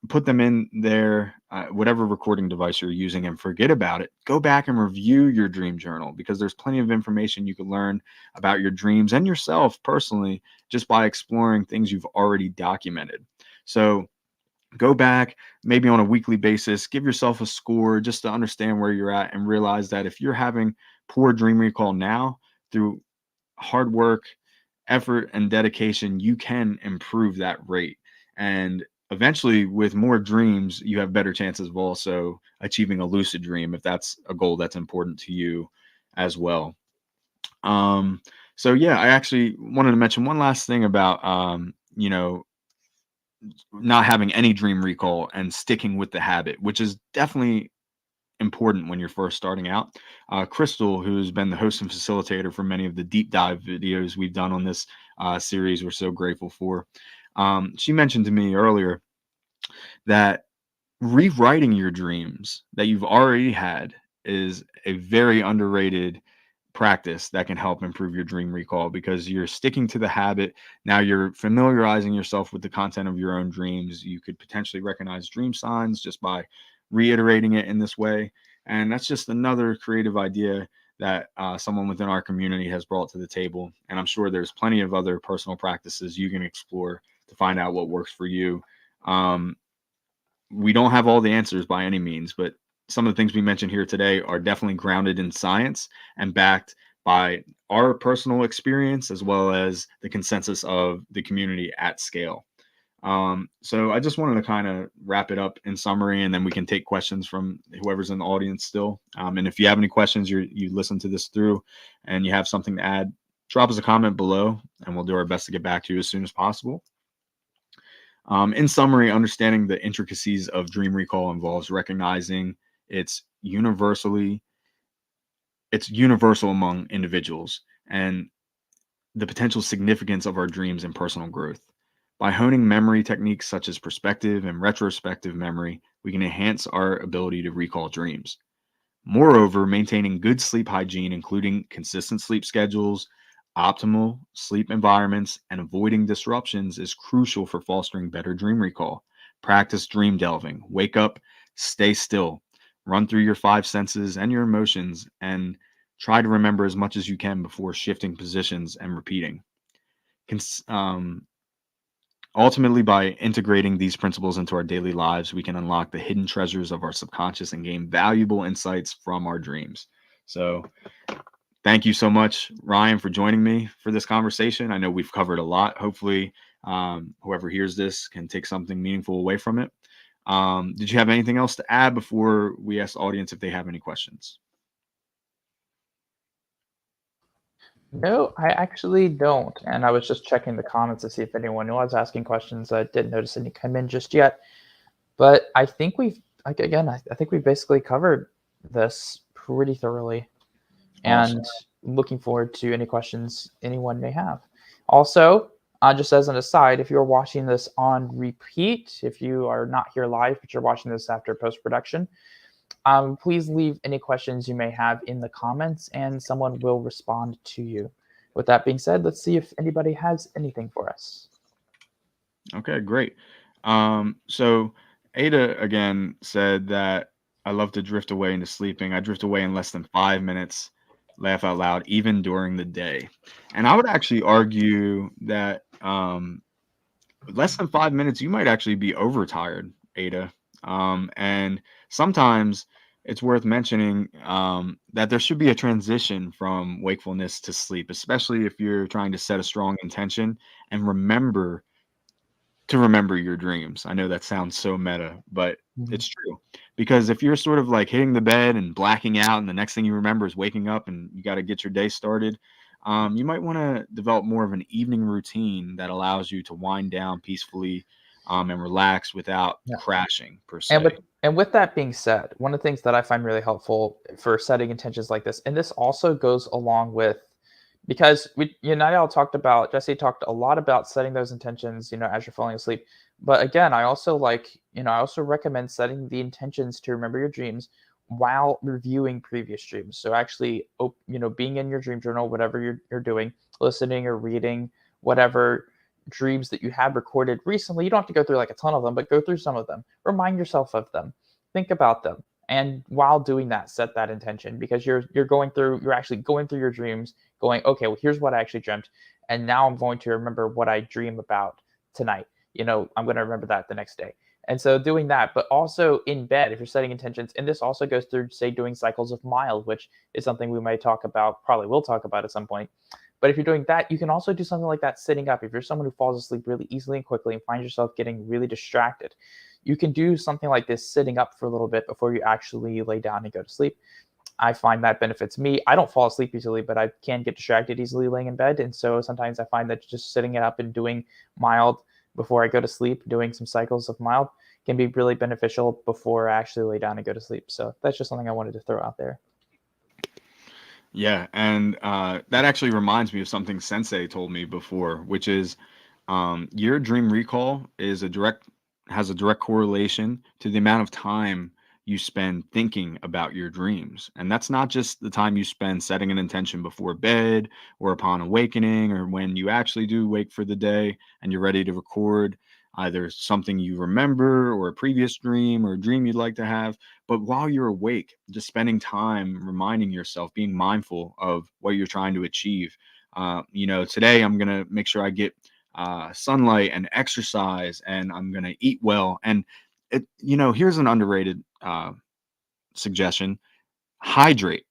put them in there, whatever recording device you're using, and forget about it. Go back and review your dream journal because there's plenty of information you can learn about your dreams and yourself personally just by exploring things you've already documented. So go back maybe on a weekly basis, give yourself a score just to understand where you're at and realize that if you're having poor dream recall now, through hard work, effort, and dedication, you can improve that rate. And eventually, with more dreams, you have better chances of also achieving a lucid dream if that's a goal that's important to you as well. So yeah, I actually wanted to mention one last thing about not having any dream recall and sticking with the habit, which is definitely important when you're first starting out. Crystal, who's been the host and facilitator for many of the deep dive videos we've done on this series, we're so grateful for. She mentioned to me earlier that rewriting your dreams that you've already had is a very underrated practice that can help improve your dream recall because you're sticking to the habit. Now you're familiarizing yourself with the content of your own dreams. You could potentially recognize dream signs just by reiterating it in this way. And that's just another creative idea that someone within our community has brought to the table. And I'm sure there's plenty of other personal practices you can explore to find out what works for you. We don't have all the answers by any means, but some of the things we mentioned here today are definitely grounded in science and backed by our personal experience as well as the consensus of the community at scale. So I just wanted to kind of wrap it up in summary, and then we can take questions from whoever's in the audience still. And if you have any questions, you listen to this through and you have something to add, drop us a comment below and we'll do our best to get back to you as soon as possible. In summary, understanding the intricacies of dream recall involves recognizing it's universal among individuals and the potential significance of our dreams and personal growth. By honing memory techniques such as perspective and retrospective memory, we can enhance our ability to recall dreams. Moreover, maintaining good sleep hygiene, including consistent sleep schedules, Optimal sleep environments and avoiding disruptions is crucial for fostering better dream recall. Practice dream delving. Wake up, stay still, run through your five senses and your emotions, and try to remember as much as you can before shifting positions and repeating. Cons- um, Ultimately, by integrating these principles into our daily lives, we can unlock the hidden treasures of our subconscious and gain valuable insights from our dreams. So, thank you so much, Ryan, for joining me for this conversation. I know we've covered a lot. Hopefully, whoever hears this can take something meaningful away from it. Did you have anything else to add before we ask the audience if they have any questions? No, I actually don't. And I was just checking the comments to see if anyone was asking questions. I didn't notice any come in just yet. But I think we've, like, again, I think we basically covered this pretty thoroughly. Awesome. And looking forward to any questions anyone may have. Also, just as an aside, if you're watching this on repeat, if you are not here live, but you're watching this after post production, please leave any questions you may have in the comments and someone will respond to you. With that being said, let's see if anybody has anything for us. Okay, great. So Ada again said that I love to drift away into sleeping. I drift away in less than 5 minutes, laugh out loud, even during the day. And I would actually argue that less than 5 minutes, you might actually be overtired, Ada. And sometimes it's worth mentioning that there should be a transition from wakefulness to sleep, especially if you're trying to set a strong intention and remember your dreams. I know that sounds so meta, but Mhm. it's true. Because if you're sort of like hitting the bed and blacking out, and the next thing you remember is waking up and you got to get your day started, you might want to develop more of an evening routine that allows you to wind down peacefully and relax without Yeah. crashing per And se. with that being said, one of the things that I find really helpful for setting intentions like this, and this also goes along with because you and I all talked about Jesse talked a lot about setting those intentions, as you're falling asleep. But again, I also I also recommend setting the intentions to remember your dreams while reviewing previous dreams. So actually, being in your dream journal, whatever you're doing, listening or reading, whatever dreams that you have recorded recently. You don't have to go through like a ton of them, but go through some of them. Remind yourself of them. Think about them. And while doing that, set that intention because you're actually going through your dreams, going, okay, well, here's what I actually dreamt. And now I'm going to remember what I dream about tonight. I'm going to remember that the next day. And so doing that, but also in bed, if you're setting intentions, and this also goes through, say, doing cycles of mild, which is something we may talk about, probably will talk about at some point. But if you're doing that, you can also do something like that sitting up. If you're someone who falls asleep really easily and quickly and finds yourself getting really distracted, you can do something like this sitting up for a little bit before you actually lay down and go to sleep. I find that benefits me. I don't fall asleep easily, but I can get distracted easily laying in bed. And so sometimes I find that just sitting it up and doing mild before I go to sleep, doing some cycles of mild, can be really beneficial before I actually lay down and go to sleep. So that's just something I wanted to throw out there. Yeah, and that actually reminds me of something Sensei told me before, which is your dream recall has a direct correlation to the amount of time you spend thinking about your dreams. And that's not just the time you spend setting an intention before bed or upon awakening or when you actually do wake for the day and you're ready to record either something you remember or a previous dream or a dream you'd like to have. But while you're awake, just spending time reminding yourself, being mindful of what you're trying to achieve. Today I'm going to make sure I get sunlight and exercise, and I'm going to eat well. And here's an underrated suggestion: hydrate.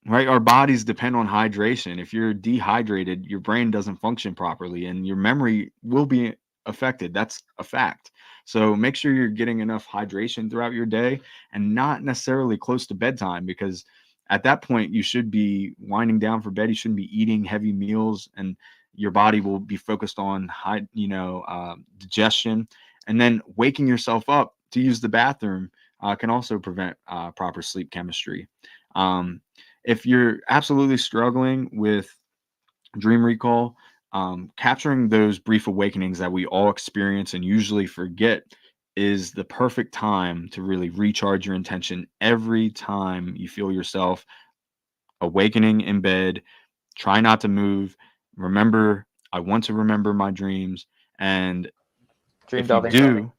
Right, our bodies depend on hydration. If you're dehydrated, your brain doesn't function properly, and your memory will be affected. That's a fact. So make sure you're getting enough hydration throughout your day, and not necessarily close to bedtime, because at that point you should be winding down for bed. You shouldn't be eating heavy meals, and your body will be focused on digestion. And then waking yourself up to use the bathroom can also prevent proper sleep chemistry. Um, if you're absolutely struggling with dream recall, capturing those brief awakenings that we all experience and usually forget is the perfect time to really recharge your intention every time you feel yourself awakening in bed. Try not to move. remember, I want to remember my dreams. And Dream if you delving. do,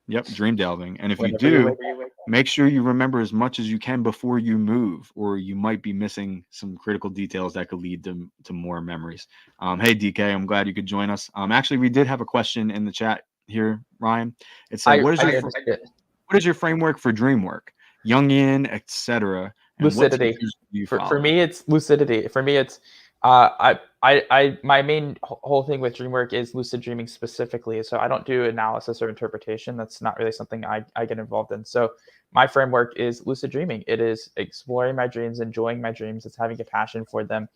yep, dream delving. And if you Whenever you do, wake up. make sure you remember as much as you can before you move, or you might be missing some critical details that could lead to more memories. Hey, DK, I'm glad you could join us. Actually, we did have a question in the chat here, Ryan. It said, I did see it. what is your framework for dream work? Jungian, etc. And what Lucidity. teachers do you For follow? me, it's lucidity. For me, it's my main whole thing with dream work is lucid dreaming specifically. So I don't do analysis or interpretation. That's not really something I get involved in. So my framework is lucid dreaming. It is exploring my dreams, enjoying my dreams. It's having a passion for them,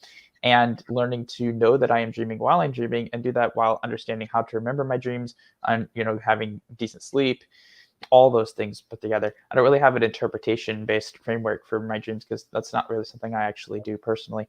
and learning to know that I am dreaming while I'm dreaming, and do that while understanding how to remember my dreams, and having decent sleep, all those things put together. I don't really have an interpretation based framework for my dreams because that's not really something I actually do personally.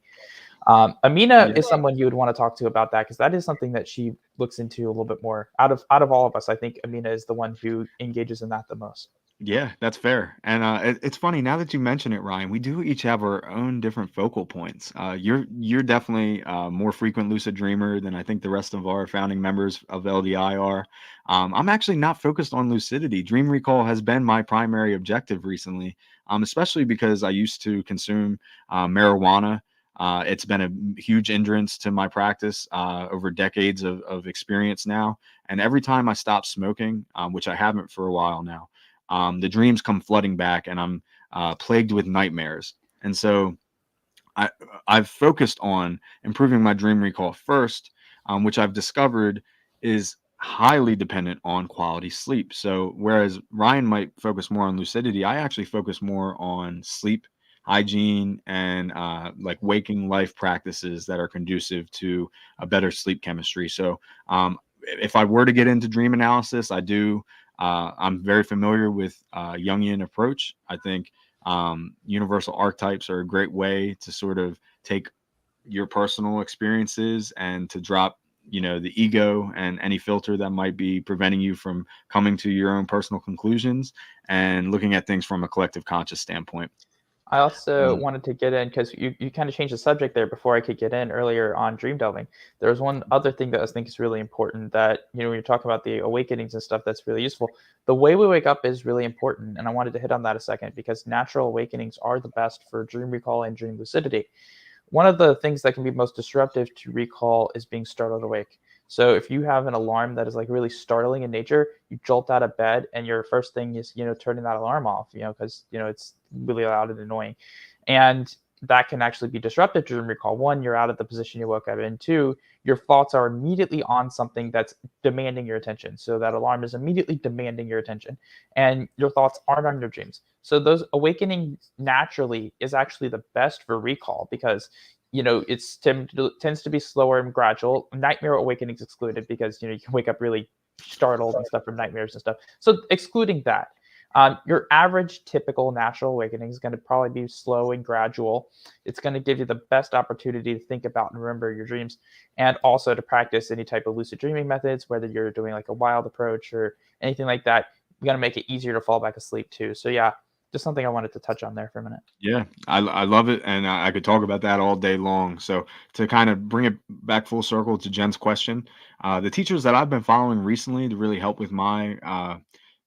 Amina is someone you would want to talk to about that, because that is something that she looks into a little bit more. Out of all of us, I think Amina is the one who engages in that the most. Yeah, that's fair. And it's funny now that you mention it, Ryan. We do each have our own different focal points. You're definitely more frequent lucid dreamer than I think the rest of our founding members of LDI are. I'm actually not focused on lucidity. Dream recall has been my primary objective recently, especially because I used to consume marijuana. It's been a huge hindrance to my practice over decades of experience now. And every time I stop smoking, which I haven't for a while now, the dreams come flooding back, and I'm plagued with nightmares. And so I've focused on improving my dream recall first, which I've discovered is highly dependent on quality sleep. So whereas Ryan might focus more on lucidity, I actually focus more on sleep hygiene and like waking life practices that are conducive to a better sleep chemistry. So if I were to get into dream analysis, I do. I'm very familiar with Jungian approach. I think universal archetypes are a great way to sort of take your personal experiences and to drop the ego and any filter that might be preventing you from coming to your own personal conclusions and looking at things from a collective conscious standpoint. I also wanted to get in, because you kind of changed the subject there before I could get in earlier on dream delving. There was one other thing that I think is really important, that, when you're talking about the awakenings and stuff, that's really useful. The way we wake up is really important. And I wanted to hit on that a second, because natural awakenings are the best for dream recall and dream lucidity. One of the things that can be most disruptive to recall is being startled awake. So if you have an alarm that is like really startling in nature, you jolt out of bed and your first thing is, turning that alarm off, because, it's really loud and annoying. And that can actually be disruptive to dream recall. One, you're out of the position you woke up in. Two, your thoughts are immediately on something that's demanding your attention. So that alarm is immediately demanding your attention, and your thoughts aren't on your dreams. So those awakening naturally is actually the best for recall, because it's tends to be slower and gradual. Nightmare awakenings excluded, because you can wake up really startled and stuff from nightmares and stuff. So excluding that, your average typical natural awakening is going to probably be slow and gradual. It's going to give you the best opportunity to think about and remember your dreams, and also to practice any type of lucid dreaming methods, whether you're doing like a wild approach or anything like that. You're going to make it easier to fall back asleep too. So yeah, just something I wanted to touch on there for a minute. Yeah, I love it, and I could talk about that all day long. So to kind of bring it back full circle to Jen's question, the teachers that I've been following recently to really help with my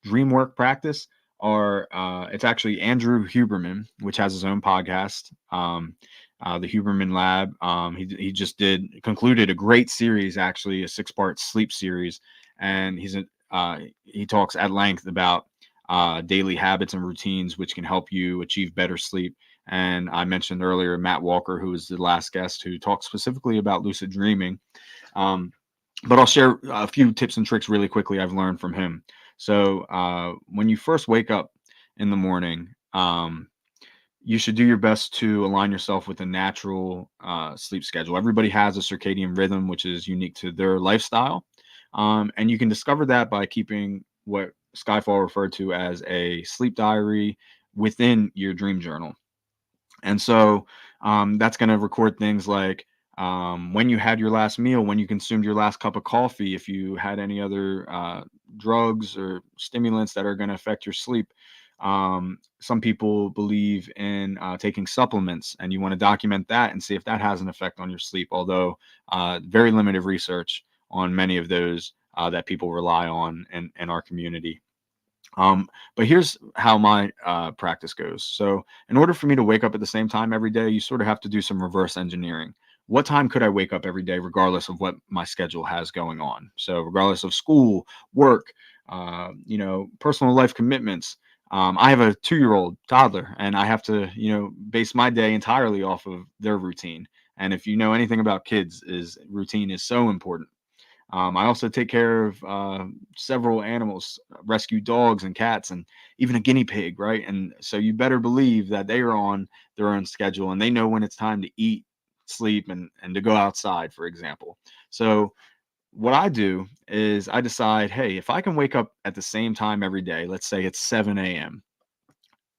dream work practice are it's actually Andrew Huberman, which has his own podcast, the Huberman Lab. He just concluded a great series, actually a 6-part sleep series, and he talks at length about daily habits and routines which can help you achieve better sleep. And I mentioned earlier Matt Walker, who was the last guest, who talked specifically about lucid dreaming. But I'll share a few tips and tricks really quickly I've learned from him. So when you first wake up in the morning, you should do your best to align yourself with a natural sleep schedule. Everybody has a circadian rhythm, which is unique to their lifestyle. And you can discover that by keeping what Skyfall referred to as a sleep diary within your dream journal. And so that's going to record things like when you had your last meal, when you consumed your last cup of coffee, if you had any other drugs or stimulants that are going to affect your sleep. Some people believe in taking supplements, and you want to document that and see if that has an effect on your sleep, although very limited research on many of those that people rely on in our community. But here's how my practice goes. So, in order for me to wake up at the same time every day, you sort of have to do some reverse engineering. What time could I wake up every day, regardless of what my schedule has going on? So, regardless of school, work, personal life commitments. I have a 2-year-old toddler, and I have to, base my day entirely off of their routine. And if you know anything about kids, is routine is so important. I also take care of several animals, rescue dogs and cats, and even a guinea pig, right? And so you better believe that they are on their own schedule and they know when it's time to eat, sleep, and to go outside, for example. So what I do is I decide, hey, if I can wake up at the same time every day, let's say it's 7 a.m.,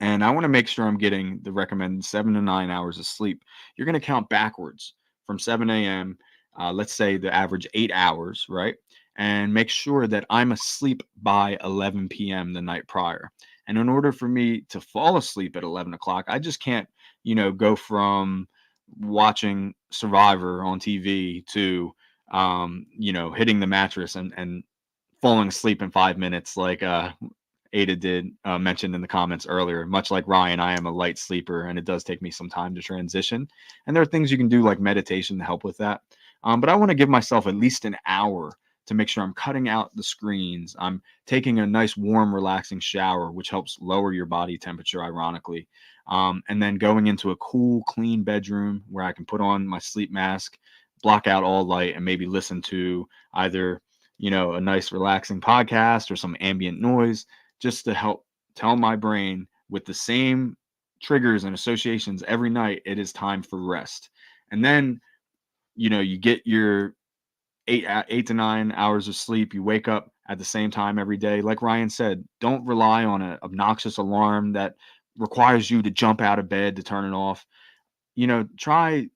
and I want to make sure I'm getting the recommended 7 to 9 hours of sleep, you're going to count backwards from 7 a.m. Let's say the average 8 hours, right? And make sure that I'm asleep by 11 p.m. the night prior. And in order for me to fall asleep at 11 o'clock, I just can't, go from watching Survivor on TV to, hitting the mattress and falling asleep in 5 minutes, like Ada did mention in the comments earlier. Much like Ryan, I am a light sleeper, and it does take me some time to transition. And there are things you can do like meditation to help with that. But I want to give myself at least an hour to make sure I'm cutting out the screens. I'm taking a nice, warm, relaxing shower, which helps lower your body temperature, ironically. And then going into a cool, clean bedroom where I can put on my sleep mask, block out all light, and maybe listen to either, a nice, relaxing podcast or some ambient noise, just to help tell my brain with the same triggers and associations every night, it is time for rest. And then, you get your 8 to 9 hours of sleep. You wake up at the same time every day. Like Ryan said, don't rely on an obnoxious alarm that requires you to jump out of bed to turn it off. Try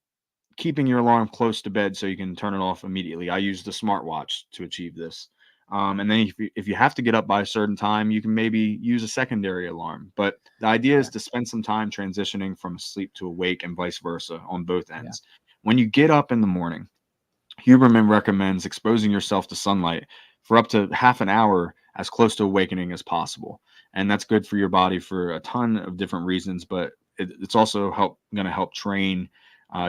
keeping your alarm close to bed so you can turn it off immediately. I use the smartwatch to achieve this. And then if you have to get up by a certain time, you can maybe use a secondary alarm. But the idea is to spend some time transitioning from sleep to awake and vice versa on both ends. When you get up in the morning, Huberman recommends exposing yourself to sunlight for up to half an hour as close to awakening as possible. And that's good for your body for a ton of different reasons, but it's also going to help train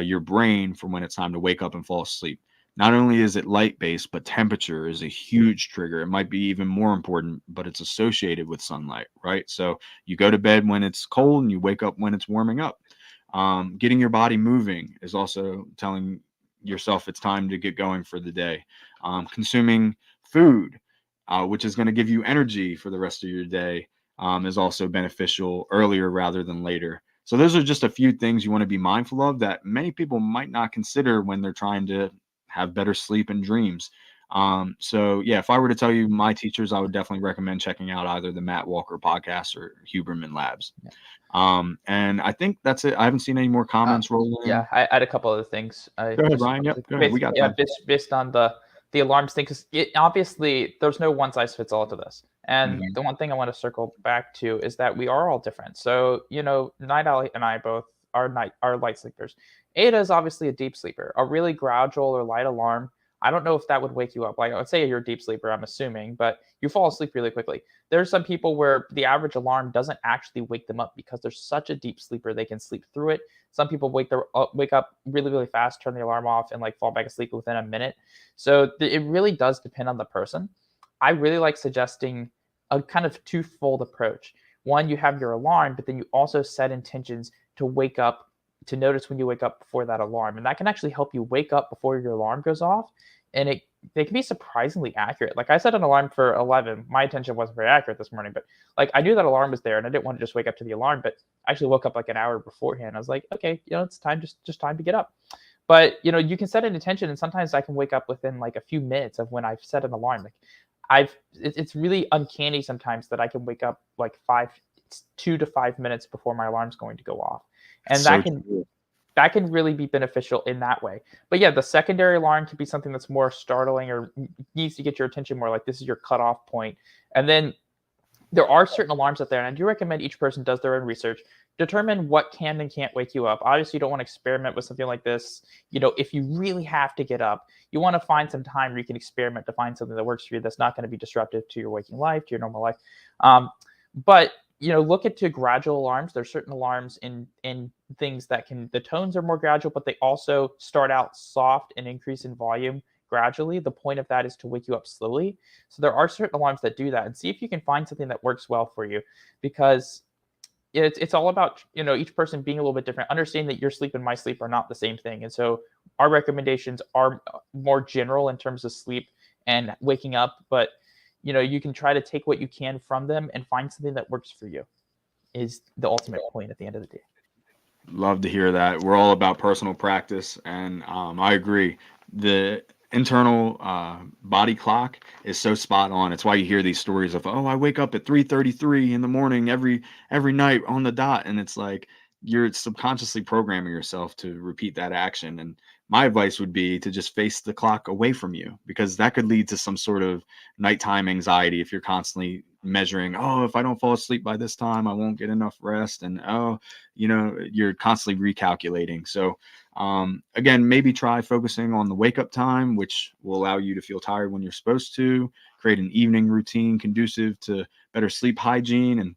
your brain for when it's time to wake up and fall asleep. Not only is it light based, but temperature is a huge trigger. It might be even more important, but it's associated with sunlight, right? So you go to bed when it's cold and you wake up when it's warming up. Getting your body moving is also telling yourself it's time to get going for the day. Consuming food, which is going to give you energy for the rest of your day, is also beneficial earlier rather than later. So those are just a few things you want to be mindful of that many people might not consider when they're trying to have better sleep and dreams. So yeah, if I were to tell you my teachers, I would definitely recommend checking out either the Matt Walker podcast or Huberman Labs. And I think that's it. I haven't seen any more comments rolling in. Yeah, I had a couple other things. Go ahead, Ryan. Yep, go ahead. We got time. Based on the alarms thing, because obviously there's no one size fits all to this. And the one thing I want to circle back to is that we are all different. So, Night Owl and I both are light sleepers. Ada is obviously a deep sleeper. A really gradual or light alarm, I don't know if that would wake you up. Like, I would say you're a deep sleeper, I'm assuming, but you fall asleep really quickly. There's some people where the average alarm doesn't actually wake them up because they're such a deep sleeper, they can sleep through it. Some people wake up really, really fast, turn the alarm off, and like fall back asleep within a minute. So it really does depend on the person. I really like suggesting a kind of twofold approach. One, you have your alarm, but then you also set intentions to wake up, to notice when you wake up before that alarm. And that can actually help you wake up before your alarm goes off. And they can be surprisingly accurate. Like, I set an alarm for 11. My attention wasn't very accurate this morning, but like I knew that alarm was there and I didn't want to just wake up to the alarm, but I actually woke up like an hour beforehand. I was like, okay, it's time, just time to get up. But you can set an intention, and sometimes I can wake up within like a few minutes of when I've set an alarm. Like it's really uncanny sometimes that I can wake up like 2 to 5 minutes before my alarm's going to go off. And that can really be beneficial in that way. But yeah, the secondary alarm can be something that's more startling or needs to get your attention more, like this is your cutoff point. And then there are certain alarms out there, and I do recommend each person does their own research. Determine what can and can't wake you up. Obviously, you don't want to experiment with something like this. If you really have to get up, you want to find some time where you can experiment to find something that works for you that's not going to be disruptive to your waking life, to your normal life. But look into gradual alarms. There's certain alarms in things that the tones are more gradual, but they also start out soft and increase in volume gradually. The point of that is to wake you up slowly. So there are certain alarms that do that, and see if you can find something that works well for you, because it's all about each person being a little bit different. Understanding that your sleep and my sleep are not the same thing, and so our recommendations are more general in terms of sleep and waking up. But you can try to take what you can from them and find something that works for you. Is the ultimate point at the end of the day. Love to hear that. We're all about personal practice, and I agree. The internal body clock is so spot on. It's why you hear these stories of, oh, I wake up at 3:33 in the morning every night on the dot, and it's like you're subconsciously programming yourself to repeat that action. And my advice would be to just face the clock away from you, because that could lead to some sort of nighttime anxiety if you're constantly measuring, oh, if I don't fall asleep by this time, I won't get enough rest, and you're constantly recalculating. So again, maybe try focusing on the wake up time, which will allow you to feel tired when you're supposed to. Create an evening routine conducive to better sleep hygiene, and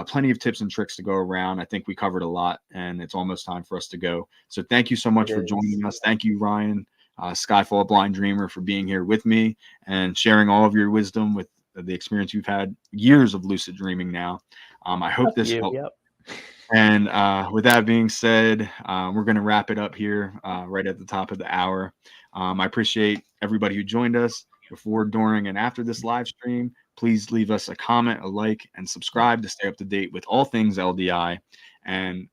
plenty of tips and tricks to go around. I think we covered a lot, and it's almost time for us to go. So thank you so much for joining us. Thank you, Ryan, Skyfall Blind Dreamer, for being here with me and sharing all of your wisdom with the experience you've had, years of lucid dreaming now. I hope this helped. Yep. And with that being said, we're going to wrap it up here right at the top of the hour. I appreciate everybody who joined us before, during, and after this live stream. Please leave us a comment, a like, and subscribe to stay up to date with all things LDI. And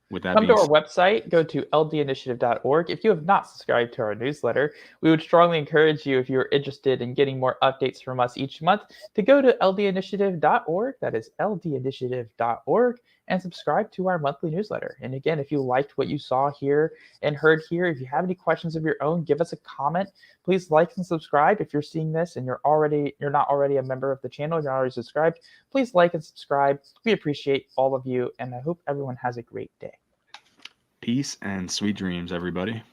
with that Come to being our said, website, go to ldinitiative.org. If you have not subscribed to our newsletter, we would strongly encourage you, if you're interested in getting more updates from us each month, to go to ldinitiative.org. That is ldinitiative.org, and subscribe to our monthly newsletter. And again, if you liked what you saw here and heard here, if you have any questions of your own, give us a comment. Please like and subscribe. If you're seeing this and you're not already a member of the channel, you're already subscribed, please like and subscribe. We appreciate all of you, and I hope everyone has a great day. peace and sweet dreams, everybody.